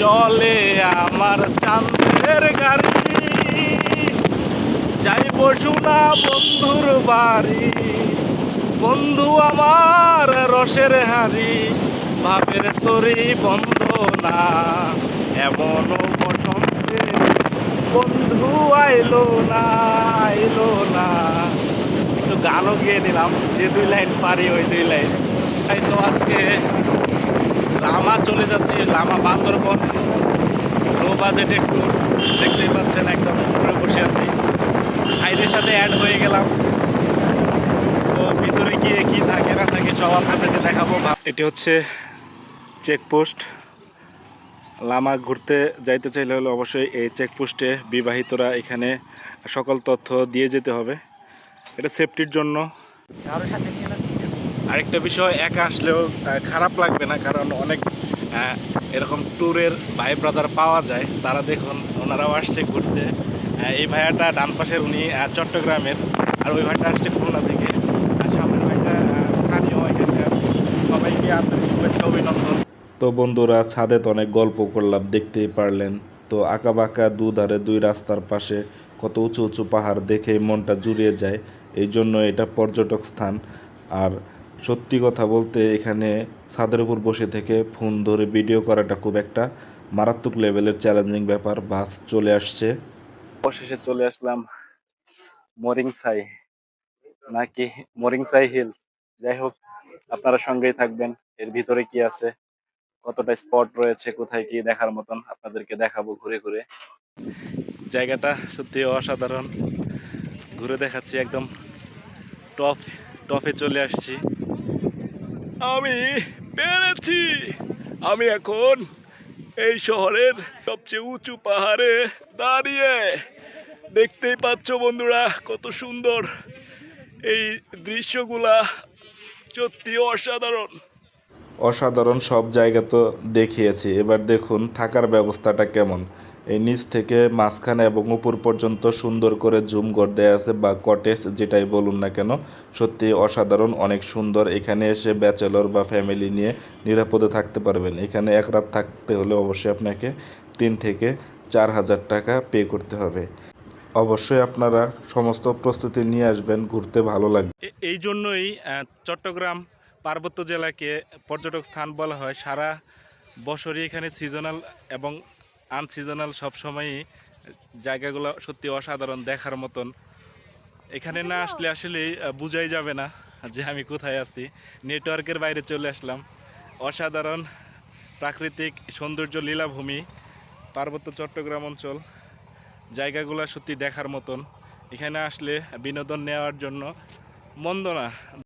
চলে আমার চাঁদের গাড়ি, যাইব শোনা বন্ধুর বাড়ি। বন্ধু আমার রসের হাড়ি, ভাবের তরি বন্ধ না। এমন বসন্তে বন্ধু আইলো না, আইলো না। একটু গানও গিয়ে দিলাম, যে 2 লাইন পারি ওই 2 লাইন। তাই তো আজকে লামা চলে যাচ্ছি, লামা বান্দরবন লো বাজেটে ট্যুর। দেখতেই পাচ্ছেন একদম উপরে বসে আছি, হাইদের সাথে অ্যাড হয়ে গেলাম। তো ভিতরে গিয়ে কি থাকে না থাকে সব আপনাদেরকে দেখাবো। এটি হচ্ছে চেকপোস্ট। লামা ঘুরতে যাইতে চাইলে হলে অবশ্যই এই চেকপোস্টে বিবাহিতরা এখানে সকল তথ্য দিয়ে যেতে হবে, এটা সেফটির জন্য। আরেকটা বিষয়, একা আসলেও খারাপ লাগবে না, কারণ অনেক এরকম ট্যুরের ভাই ব্রাদার পাওয়া যায়। তারা দেখুন ওনারাও আসছে ঘুরতে। এই ভাইয়াটা ডান পাশের, উনি চট্টগ্রামের, আর ওই ভাইটা আসছে খুলনা থেকে। আর সামনের ভাইটা স্থানীয় এখানকার। সবাইকে আন্তরিক শুভেচ্ছা অভিনন্দন। তো বন্ধুরা, ছাদে তো অনেক গল্প করলাম, দেখতেই পারলেন। তো আঁকা বাঁকা দুধারে 2 রাস্তার পাশে কত উঁচু উঁচু পাহাড় দেখে মনটা জুড়িয়ে যায়। এই জন্য এটা পর্যটক স্থান। আর সত্যি কথা বলতে এখানে ছাদের উপর বসে থেকে ফোন ধরে ভিডিও করাটা খুব একটা মারাত্মক লেভেলের চ্যালেঞ্জিং ব্যাপার। বাস চলে আসছে, অবশেষে চলে আসলাম মরিংছাই, নাকি মরিংছাই হিল। যাই হোক, আপনারা সঙ্গেই থাকবেন। এর ভিতরে কি আছে, কতটা স্পট রয়েছে, কোথায় কি দেখার মতন আপনাদেরকে দেখাবো ঘুরে ঘুরে। জায়গাটা সত্যি অসাধারণ, ঘুরে দেখাচ্ছি। একদম টপে চলে আসছি। আমি পেরেছি। আমি এখন এই শহরের সবচেয়ে উঁচু পাহাড়ে দাঁড়িয়ে। দেখতেই পাচ্ছ বন্ধুরা কত সুন্দর এই দৃশ্যগুলা, সত্যি অসাধারণ। অসাধারণ সব জায়গা তো দেখিয়েছি, এবার দেখুন থাকার ব্যবস্থাটা কেমন। এই নিচ থেকে মাঝখানে এবং উপর পর্যন্ত সুন্দর করে জুম ঘর দেয়া আছে, বা কটেজ যেটাই বলুন না কেন, সত্যি অসাধারণ, অনেক সুন্দর। এখানে এসে ব্যাচেলর বা ফ্যামিলি নিয়ে নিরাপদে থাকতে পারবেন। এখানে এক রাত থাকতে হলে অবশ্যই আপনাকে 3 থেকে 4 হাজার টাকা পে করতে হবে। অবশ্যই আপনারা সমস্ত প্রস্তুতি নিয়ে আসবেন, ঘুরতে ভালো লাগবে। এই জন্যই চট্টগ্রাম পার্বত্য জেলাকে পর্যটক স্থান বলা হয়। সারা বছরই এখানে সিজনাল এবং আনসিজনাল সবসময়ই জায়গাগুলো সত্যি অসাধারণ, দেখার মতন। এখানে না আসলে আসলে বোঝাই যাবে না যে আমি কোথায় আছি। নেটওয়ার্কের বাইরে চলে আসলাম। অসাধারণ প্রাকৃতিক সৌন্দর্য, লীলাভূমি, পার্বত্য চট্টগ্রাম অঞ্চল, জায়গাগুলো সত্যি দেখার মতন। এখানে আসলে বিনোদন নেওয়ার জন্য মন্দ না।